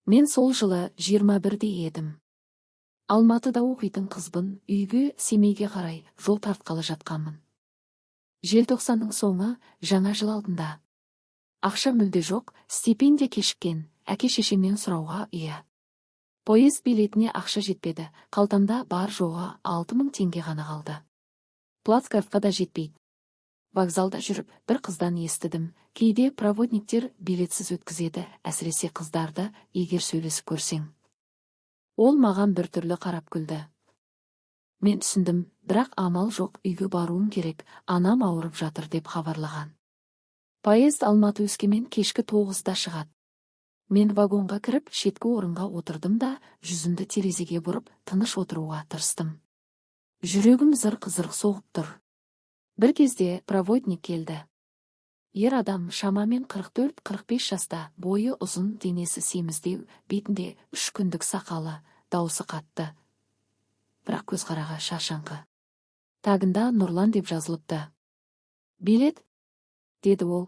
Мен сол жылы 21-де едім. Алматыда оқитын қызбын, үйге Семейге қарай жол тартқалы жатқанмын. Желтоқсанның соңы, жаңа жыл алдында. Ақша мүлде жоқ, стипендия кешіккен, әке-шешемнен сұрауға ия. Поезд билетіне ақша жетпеді, қалтамда бар жоғы 6000 теңге ғана қалды. Плацкартқа да жетпейді. Вокзалда жүріп, бір қыздан естідім, кейде проводниктер билетсіз өткізеді, әсіресе қыздарды, егер сөйлесіп көрсең. Ол маған біртүрлі қарап күлді. Мен түсіндім, бірақ амал жоқ, үйге баруым керек, анам ауырып жатыр деп хабарлаған. Поезд Алматы-Өскемен кешкі 9-да шығады. Мен вагонға кіріп, шеткі орынға отырдым да, жүзімді терезеге бұрып, тыныш отыруға тырыстым. Жүрегім зырқ-зырқ соғып тұр. Бір кезде проводник келді. Ер адам шамамен 44-45 жаста, бойы ұзын, денесі семіздеу, бетінде 3 күндік сақалы, даусы қатты. Бірақ көзқарағы шаршаңқы. Тагында Нұрлан деп жазылыпты. Билет? Деді ол.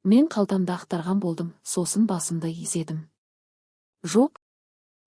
Мен қалтамда ақтарған болдым, сосын басымды изедім. Жоқ,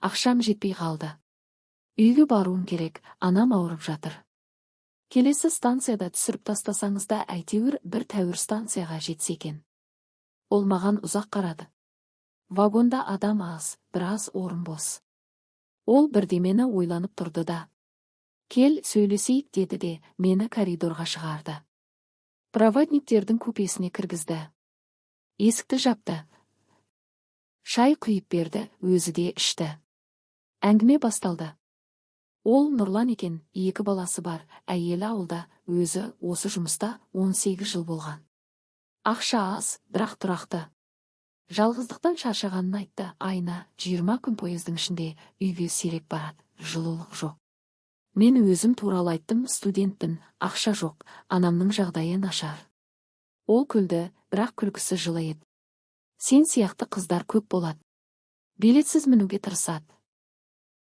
ақшам жетпей қалды. Үйге баруым керек, анам ауырып жатыр. Келесі станцияда түсіріп тастасаңыз да әйтеуір бір тәуір станцияға жетсе екен. Ол маған ұзақ қарады. Вагонда адам аз, біраз орын бос. Ол бірдемені ойланып тұрды да. Кел, сөйлесейік деді де, мені коридорға шығарды. Проводниктердің купесіне кіргізді. Есікті жапты. Шай құйып берді, өзі де ішті. Әңгіме басталды. Ол Нұрлан екен, 2 баласы бар, әйелі ауылда, өзі осы жұмыста 18 жыл болған. Ақша аз, бірақ тұрақты. Жалғыздықтан шаршағанын айтты, айына 20 күн поездың ішінде үйге сирек барады, жылулық жоқ. Мен өзім туралы айттым, студентпін, ақша жоқ, анамның жағдайы нашар. Ол күлді, бірақ күлкісі жылы еді. Сен сияқты қыздар көп болады. Билетсіз мінуге тырысады.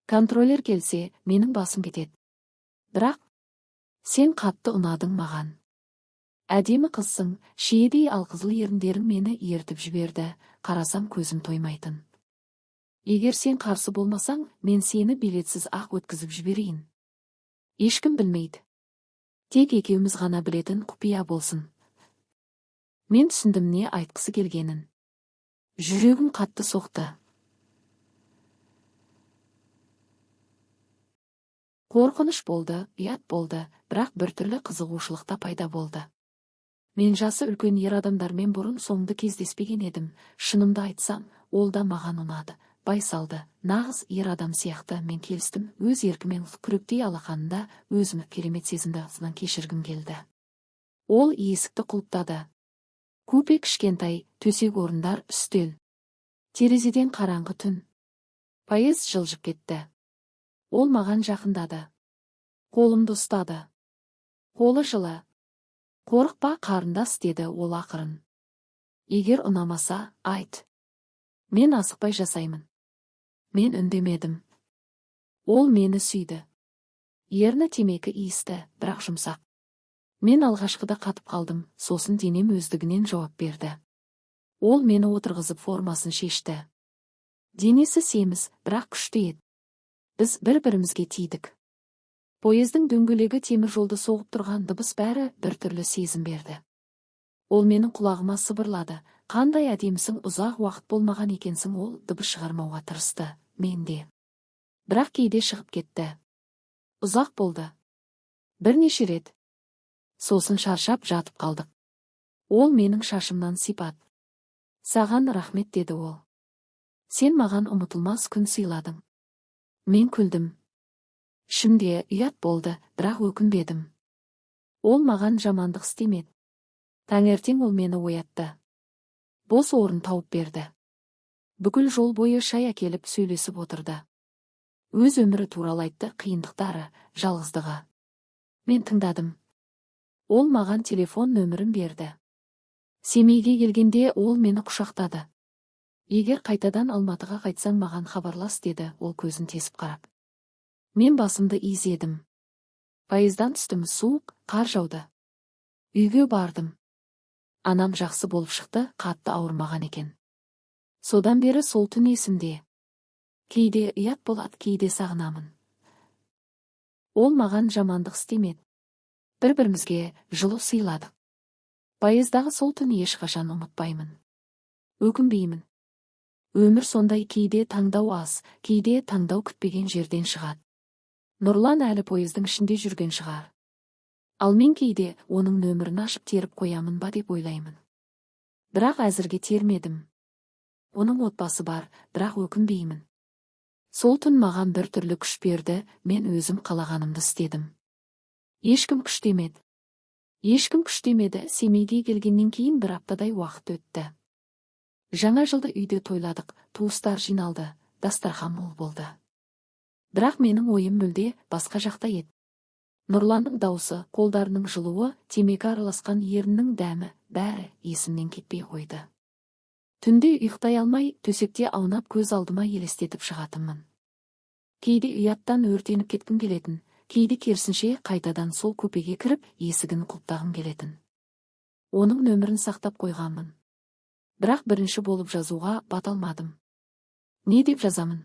Контролер келсе, менің басым кетеді. Бірақ, сен қатты ұнадың маған. Әдемі қызсың, шиедей алқызыл еріндерің мені ертіп жіберді, қарасам көзім тоймайтын. Егер сен қарсы болмасаң, мен сені билетсіз ақ өткізіп жіберейін. Ешкім білмейді. Тек екеуміз ғана білетін құпия болсын. Мен түсіндім не айтқысы келгенін. Жүрегім қатты соқты. Қорқыныш болды, ұят болды, бірақ біртүрлі қызығушылықта пайда болды. Мен жасы үлкен ер адамдармен бұрын соңды кездеспеген едім. Шынымды айтсам, ол да маған ұнады. Байсалды, нағыз ер адам сияқты мен келістім. Өз еркімен күректей алақанында өзімді керемет сезімді астынан кешіргім келді. Ол есікті құлыптады. Купе кішкентай, төсек орындар, үстел. Терезеден қараңғы түн. Поезд жылжып кетті. Ол маған жақындады. Қолымды ұстады. Қолы жылы. Қорықпа, қарындас, деді ол ақырын. Егер ұнамаса, айт. Мен асықпай жасаймын. Мен үндемедім. Ол мені сүйді. Ерні темекі иісті, бірақ жұмсақ. Мен алғашқыда қатып қалдым, сосын денем өздігінен жауап берді. Ол мені отырғызып формасын шешті. Денесі семіз, бірақ күшті еді. Біз бір-бірімізге тидік. Поездың дөңгелегі темір жолды соғып тұрған дыбыс бәрі біртүрлі сезім берді. Ол менің құлағыма сыбырлады. Қандай әдемісің, ұзақ уақыт болмаған екенсің. Ол дыбыс шығармауға тырысты, мен де. Бірақ кейде шығып кетті. Ұзақ болды. Бірнеше рет. Сосын шаршап жатып қалдық. Ол менің шашымнан сипат. Саған рахмет, деді ол. Сен маған ұмытылмас күн сыйладың. Мен күлдім. Ішімде ұят болды, бірақ өкінбедім. Ол маған жамандық істемеді. Таңертең ол мені оятты. Бос орын тауып берді. Бүкіл жол бойы шай әкеліп сөйлесіп отырды. Өз өмірі туралы айтты, қиындықтары, жалғыздығы. Мен тыңдадым. Ол маған телефон нөмірін берді. Семейге келгенде ол мені құшақтады. Егер қайтадан Алматыға қайтсаң маған хабарлас, деді ол көзін тесіп қарап. Мен басымды изедім. Поездан түстім, суық, қар жауды. Үйге бардым. Анам жақсы болып шықты, қатты ауырмаған екен. Содан бері сол түн есімде. Кейде ұят болады, кейде сағынамын. Ол маған жамандық істемеді. Бір-бірімізге жылу сыйладық. Поездағы сол түн ешқашан ұмытпаймын. Өкінбеймін. Өмір сондай, кейде таңдау аз, кейде таңдау күтпеген жерден шығады. Нұрлан әлі пойыздың ішінде жүрген шығар. Ал мен кейде оның нөмірін ашып теріп қоямын ба деп ойлаймын. Бірақ әзірге термедім. Оның отбасы бар, бірақ өкінбеймін. Сол түн маған бір түрлі күш берді, мен өзім қалағанымды істедім. Ешкім күштемеді. Семейге келгеннен кейін бір аптадай уақыт өтті. Жаңа жылды үйде тойладық, туыстар жиналды, дастархан мол болды. Бірақ менің ойым мүлде басқа жақта еді. Нұрланның даусы, қолдарының жылуы, темекі араласқан еріннің дәмі, бәрі есімнен кетпей қойды. Түнде ұйықтай алмай, төсекте аунап көз алдыма елестетіп шығатынмын. Кейде ұяттан өртеніп кеткім келетін, кейде керісінше қайтадан сол көпеге кіріп, есігін құлыптағым келетін. Оның нөмірін сақтап қойғанмын. Бірақ бірінші болып жазуға бата алмадым. Не деп жазамын?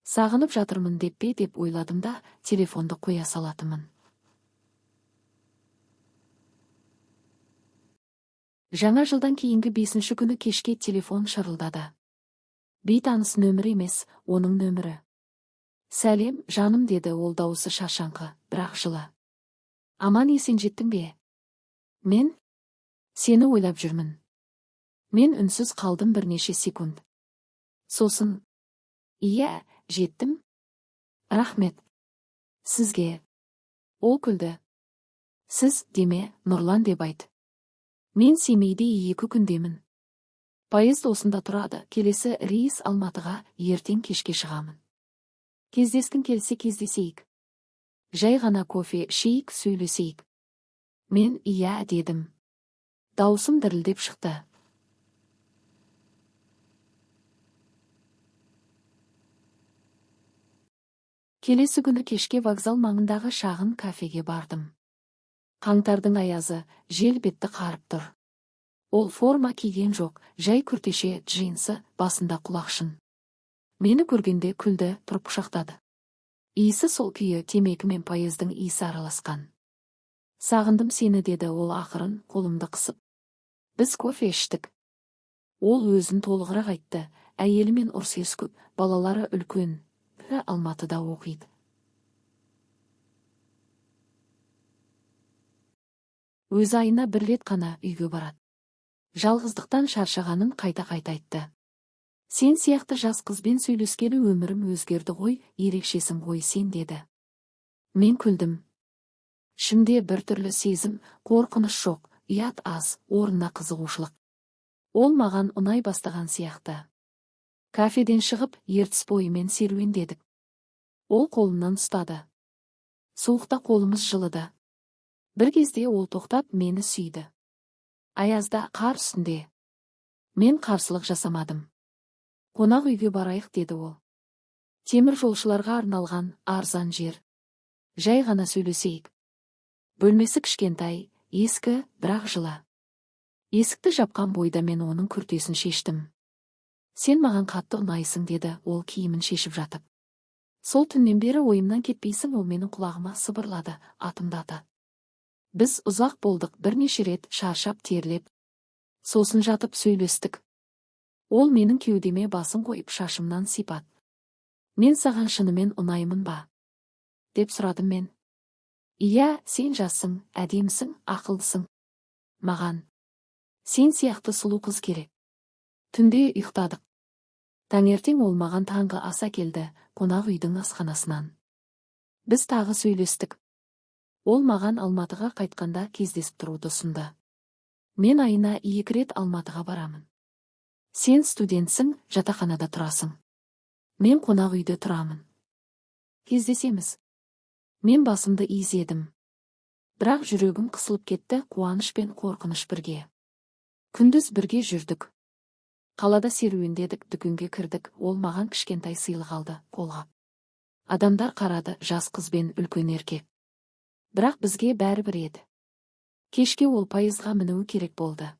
Сағынып жатырмын деп пе деп ойладым да, телефонды қоя салатынмын. Жаңа жылдан кейінгі 5-ші күні кешке телефон шырылдады. Бейтаныс нөмір емес, оның нөмірі. Сәлем, жаным, деді ол дауысы шаршаңқы, бірақ жылы. Аман есен жеттің бе? Мен сені ойлап жүрмін. Мен үнсіз қалдым бірнеше секунд. Сосын, иә, жеттім. Рахмет. Сізге. Ол күлді. Сіз деме, Нұрлан деп айт. Мен Семейде 2 күндемін. Поезд осында тұрады, келесі рейс Алматыға ертең кешке шығамын. Кездескің келсе кездесейік. Жай ғана кофе ішейік, сөйлесейік. Мен иә дедім. Даусым дірілдеп шықты. Келесі күні кешке вокзал маңындағы шағын кафеге бардым. Қаңтардың аязы, жел бетті қарып тұр. Ол форма киген жоқ, жай күртеше, джинсы, басында құлақшын. Мені көргенде күлді, тұрып құшақтады. Иісі сол күйі, темекі мен поездың иісі араласқан. Сағындым сені, деді ол ақырын, қолымды қысып. Біз кофе іштік. Ол өзін толығырақ айтты. Әйелімен ұрсес көп, балалары үлкен, бірі Алматыда оқиды. Өз айына 1 рет қана үйге барады. Жалғыздықтан шаршағанын қайта-қайта айтты. Сен сияқты жас қызбен сөйлескелі өмірім өзгерді ғой, ерекшесің ғой сен, деді. Мен күлдім. Ішімде бір түрлі сезім, қорқыныш жоқ, ұят аз, орнына қызығушылық. Ол маған ұнай бастаған сияқты. Кафеден шығып, ертіс бойымен серуендедік. Ол қолымнан ұстады. Суықта қолымыз жылыды. Бір кезде ол тоқтап мені сүйді. Аязда, қар үстінде. Мен қарсылық жасамадым. Қонақ үйге барайық, деді ол. Темір жолшыларға арналған арзан жер. Жай ғана сөйлесейік. Бөлмесі кішкентай, ескі, бірақ жылы. Есікті жапқан бойда мен оның күртесін шештім. Сен маған қатты ұнайсың, деді ол киімін шешіп жатып. Сол түннен бері ойымнан кетпейсің, ол менің құлағыма сыбырлады, атымдады. Біз ұзақ болдық, бірнеше рет шаршап терлеп. Сосын жатып сөйлестік. Ол менің кеудеме басын қойып шашымнан сипат. Мен саған шынымен ұнаймын ба? Деп сұрадым мен. Иә, сен жассың, әдемісің, ақылдысың. Маған сен сияқты сұлу қыз керек. Түнде ұйықтадық. Таңертең ол маған таңғы ас әкелді, қонақ үйдің асханасынан. Біз тағы сөйлестік. Ол маған Алматыға қайтқанда кездесіп тұруды ұсынды. Мен айына 2 рет Алматыға барамын. Сен студентсің, жатақханада тұрасың. Мен қонақ үйде тұрамын. Кездесеміз. Мен басымды изедім. Бірақ жүрегім қысылып кетті, қуаныш пен қорқыныш бірге. Күндіз бірге жүрдік. Қалада серуендедік, дүкенге кірдік, ол маған кішкентай сыйлық алды, қолғап. Адамдар қарады, жас қыз бен үлкен еркек. Бірақ бізге бәрібір еді. Кешке ол поездға мінуі керек болды.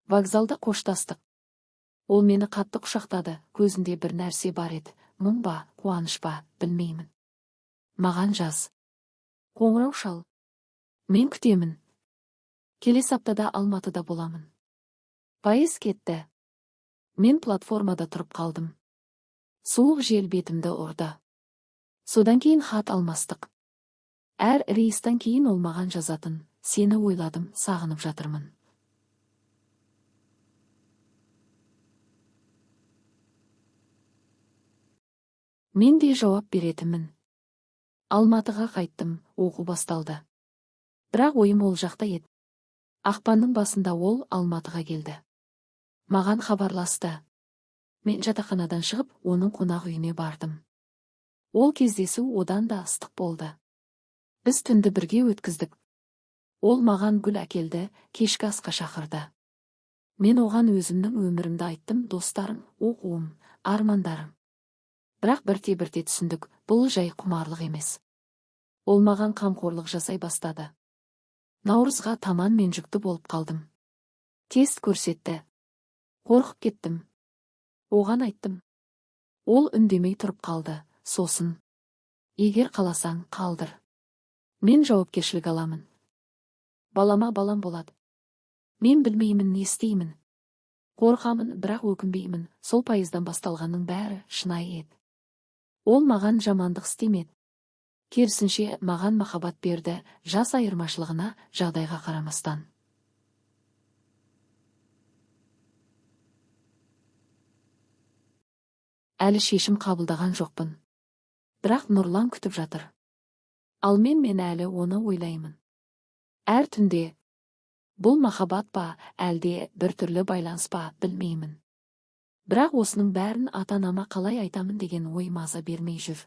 Вокзалда қоштастық. Ол мені қатты құшақтады, көзінде бір нәрсе бар еді, мұң ба, қуаныш па, білмеймін. Маған жаз. Қоңырау шал. Мен күтемін. Келесі аптада Алматыда боламын. Пайыз кетті. Мен платформада тұрып қалдым. Суық жел бетімді ұрды. Содан кейін хат алмастық. Әр рейстан кейін ол маған жазатын: сені ойладым, сағынып жатырмын. Мен де жауап беретінмін. Алматыға қайттым, оқу басталды. Бірақ ойым ол жақта еді. Ақпанның басында ол Алматыға келді. Маған хабарласты. Мен жатақханадан шығып, оның қонақ үйіне бардым. Ол кездесу одан да ыстық болды. Біз түнді бірге өткіздік. Ол маған гүл әкелді, кешкі асқа шақырды. Мен оған өзімнің өмірімді айттым, достарым, оқуым, армандарым. Бірақ бірте-бірте түсіндік, бұл жай құмарлық емес. Ол маған қамқорлық жасай бастады. Наурызға таман мен жүкті болып қалдым. Тест көрсетті. Қорқып кеттім. Оған айттым. Ол үндемей тұрып қалды. Сосын: егер қаласаң, қалдыр. Мен жауапкершілік аламын. Балама балам болады. Мен білмеймін, не істеймін. Қорқамын, бірақ өкінбеймін. Сол пайыздан басталғанның бәрі шынайы еді. Ол маған жамандық істемеді. Керісінше маған махаббат берді, жас айырмашылығына, жағдайға қарамастан. Әлі шешім қабылдаған жоқпын. Бірақ Нұрлан күтіп жатыр. Ал мен әлі оны ойлаймын. Әр түнде. Бұл махаббат па, әлде бір түрлі байланыс па, білмеймін. Бірақ осының бәрін ата-анама қалай айтамын деген ой маза бермей жүр.